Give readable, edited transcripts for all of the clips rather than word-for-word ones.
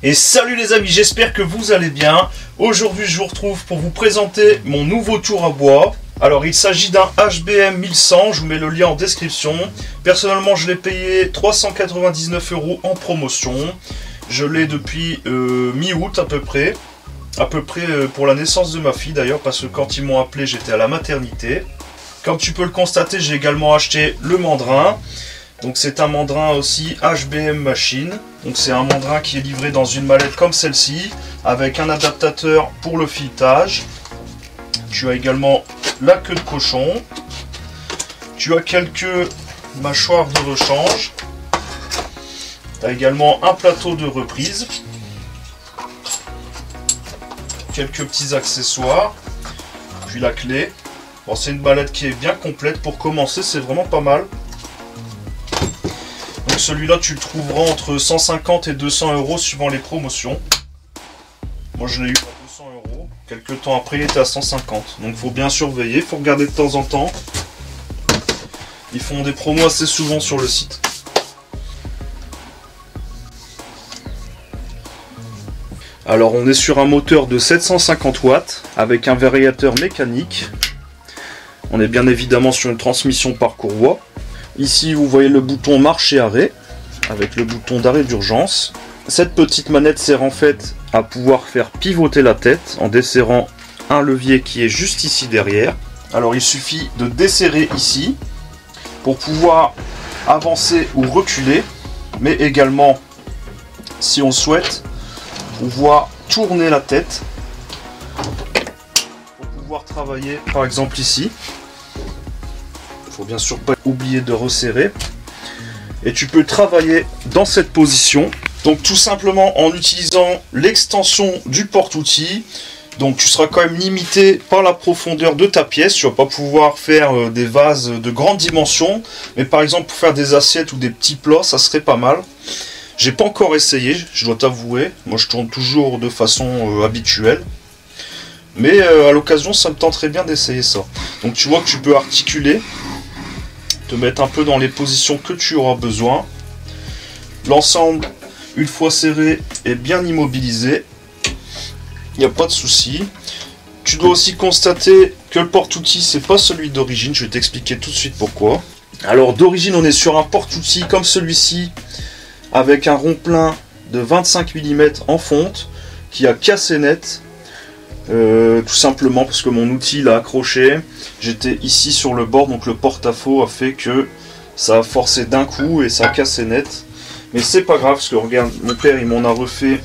Et salut les amis, j'espère que vous allez bien. Aujourd'hui je vous retrouve pour vous présenter mon nouveau tour à bois. Alors il s'agit d'un HBM 1100, je vous mets le lien en description. Personnellement je l'ai payé 399 € en promotion. Je l'ai depuis mi-août à peu près. Pour la naissance de ma fille d'ailleurs, parce que quand ils m'ont appelé j'étais à la maternité. Comme tu peux le constater, j'ai également acheté le mandrin. Donc c'est un mandrin aussi HBM Machine. Donc c'est un mandrin qui est livré dans une mallette comme celle-ci, avec un adaptateur pour le filetage. Tu as également la queue de cochon. Tu as quelques mâchoires de rechange. Tu as également un plateau de reprise. Quelques petits accessoires. Puis la clé. Bon, c'est une mallette qui est bien complète. Pour commencer, c'est vraiment pas mal. Donc celui-là, tu le trouveras entre 150 et 200 € suivant les promotions. Moi, je l'ai eu à 200 €. Quelques temps après, il était à 150. Donc, il faut bien surveiller. Il faut regarder de temps en temps. Ils font des promos assez souvent sur le site. Alors, on est sur un moteur de 750 watts avec un variateur mécanique. On est bien évidemment sur une transmission par courroie. Ici, vous voyez le bouton marche et arrêt, avec le bouton d'arrêt d'urgence. Cette petite manette sert en fait à pouvoir faire pivoter la tête en desserrant un levier qui est juste ici derrière. Alors, il suffit de desserrer ici pour pouvoir avancer ou reculer, mais également, si on souhaite, pouvoir tourner la tête pour pouvoir travailler, par exemple ici. Faut bien sûr pas oublier de resserrer, et tu peux travailler dans cette position, donc tout simplement en utilisant l'extension du porte-outils. Donc tu seras quand même limité par la profondeur de ta pièce, tu vas pas pouvoir faire des vases de grande dimension, mais par exemple pour faire des assiettes ou des petits plats, ça serait pas mal. J'ai pas encore essayé, je dois t'avouer, moi je tourne toujours de façon habituelle. Mais à l'occasion ça me tenterait bien d'essayer ça. Donc tu vois que tu peux articuler, te mettre un peu dans les positions que tu auras besoin. L'ensemble, une fois serré, est bien immobilisé. Il n'y a pas de souci. Tu dois aussi constater que le porte-outils, c'est pas celui d'origine. Je vais t'expliquer tout de suite pourquoi. Alors d'origine, on est sur un porte-outils comme celui-ci, avec un rond-plein de 25 mm en fonte, qui a cassé net. Tout simplement parce que mon outil l'a accroché, j'étais ici sur le bord, donc le porte-à-faux a fait que ça a forcé d'un coup et ça a cassé net. Mais c'est pas grave parce que regarde, mon père il m'en a refait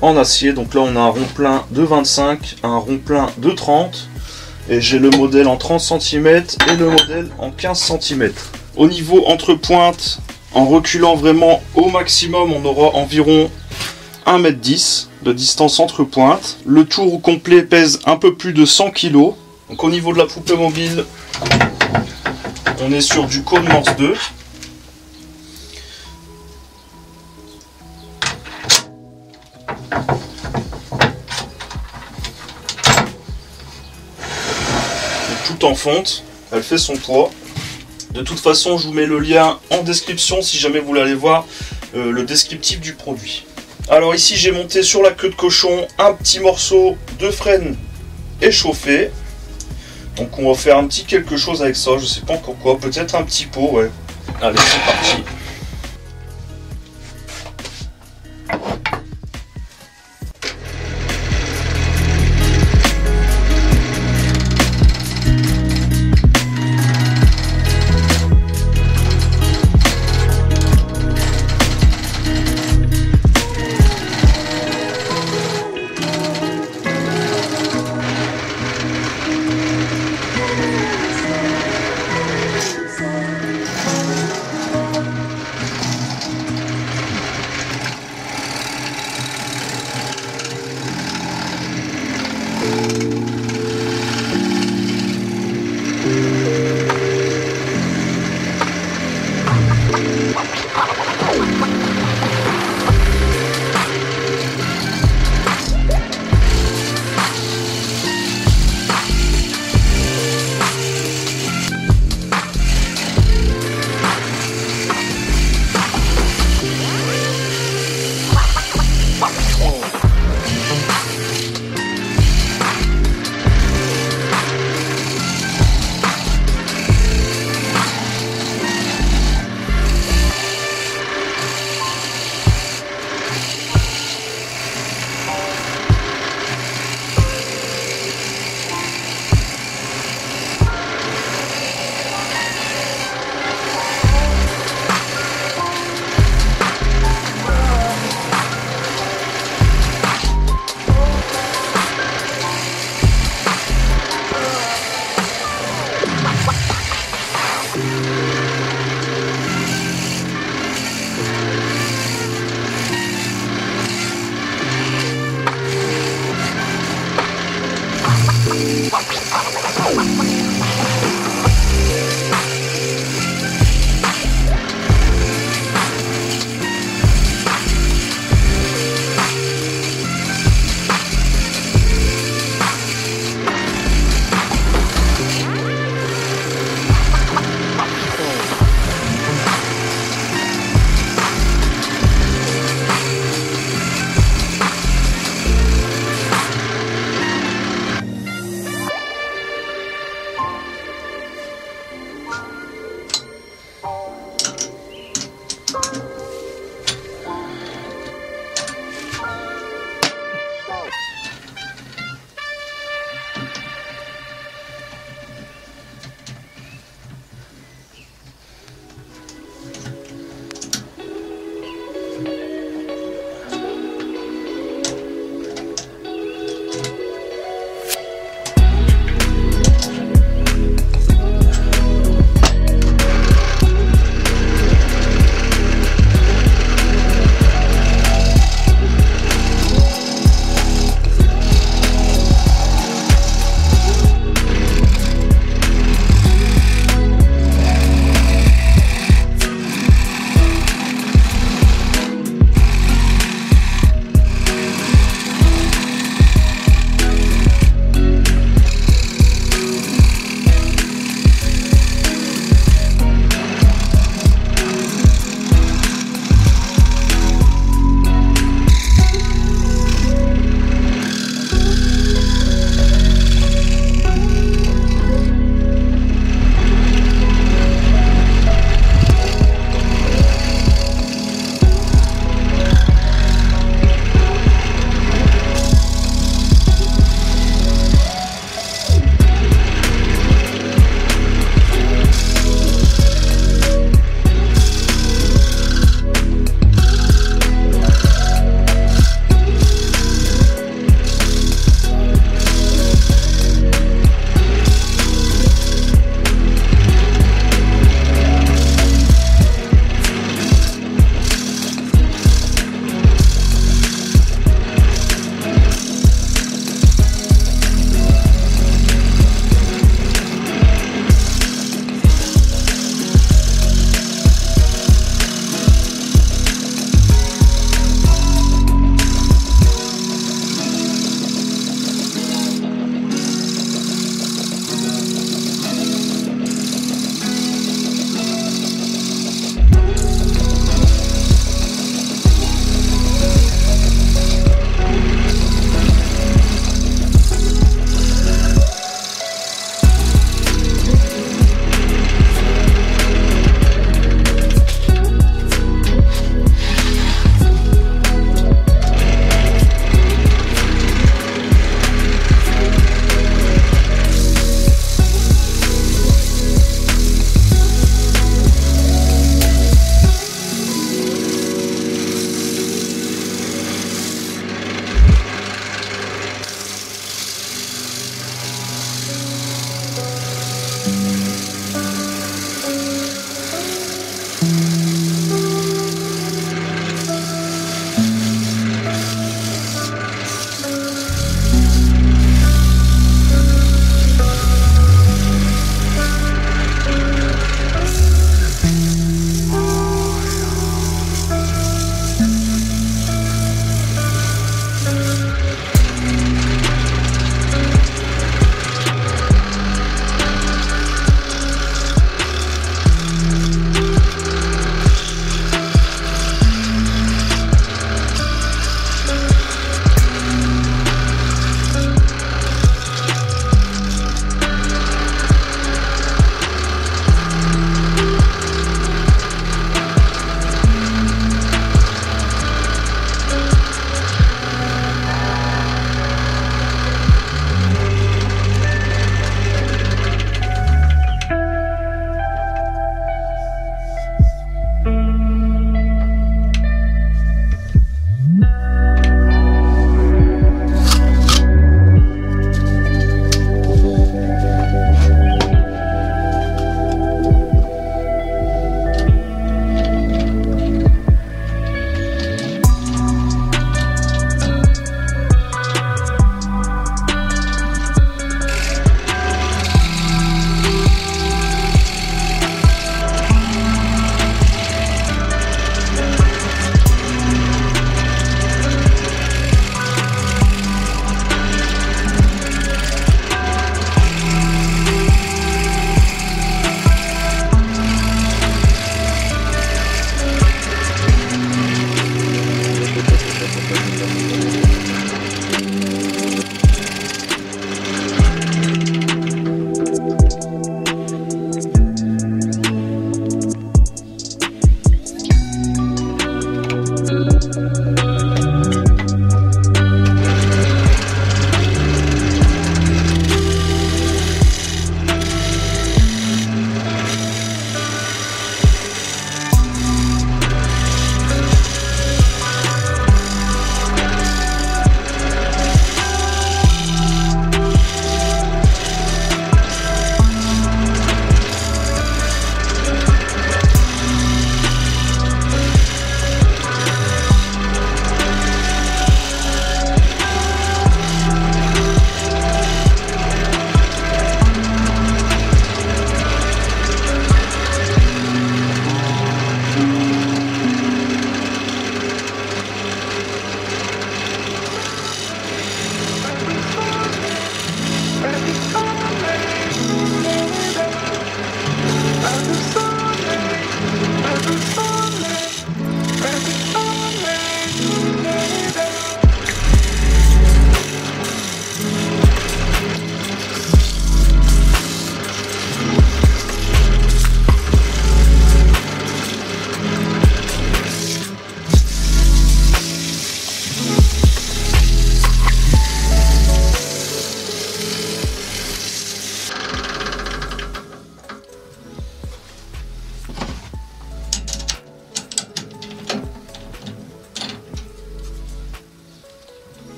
en acier. Donc là on a un rond-plein de 25, un rond-plein de 30, et j'ai le modèle en 30 cm et le modèle en 15 cm. Au niveau entre pointes, en reculant vraiment au maximum, on aura environ 1,10 m de distance entre pointes. Le tour au complet pèse un peu plus de 100 kg. Donc au niveau de la poupée mobile, on est sur du Code Morse 2. Tout en fonte, elle fait son poids. De toute façon, je vous mets le lien en description si jamais vous voulez aller voir le descriptif du produit. Alors ici j'ai monté sur la queue de cochon un petit morceau de frêne échauffé. Donc on va faire un petit quelque chose avec ça, je sais pas encore quoi, peut-être un petit pot, ouais. Allez, c'est parti.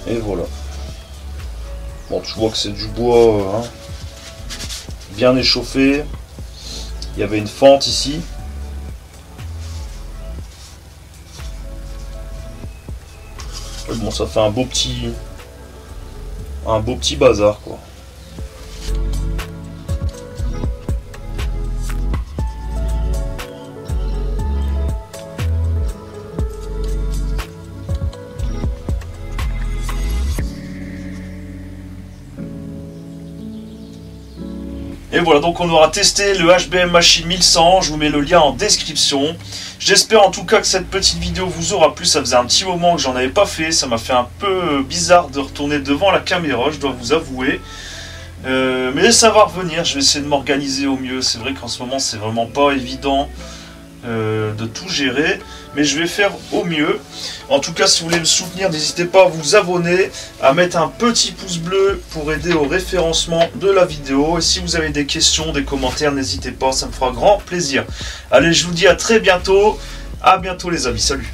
Et voilà. Bon, tu vois que c'est du bois bien échauffé. Il y avait une fente ici. Et bon, ça fait un beau petit bazar, quoi. Et voilà, donc on aura testé le HBM Machine 1100, je vous mets le lien en description. J'espère en tout cas que cette petite vidéo vous aura plu, ça faisait un petit moment que j'en avais pas fait, ça m'a fait un peu bizarre de retourner devant la caméra, je dois vous avouer. Mais ça va revenir, je vais essayer de m'organiser au mieux, c'est vrai qu'en ce moment c'est vraiment pas évident de tout gérer, mais je vais faire au mieux. En tout cas, si vous voulez me soutenir, n'hésitez pas à vous abonner, à mettre un petit pouce bleu pour aider au référencement de la vidéo. Et si vous avez des questions, des commentaires, n'hésitez pas, ça me fera grand plaisir. Allez, je vous dis à très bientôt. À bientôt les amis, salut.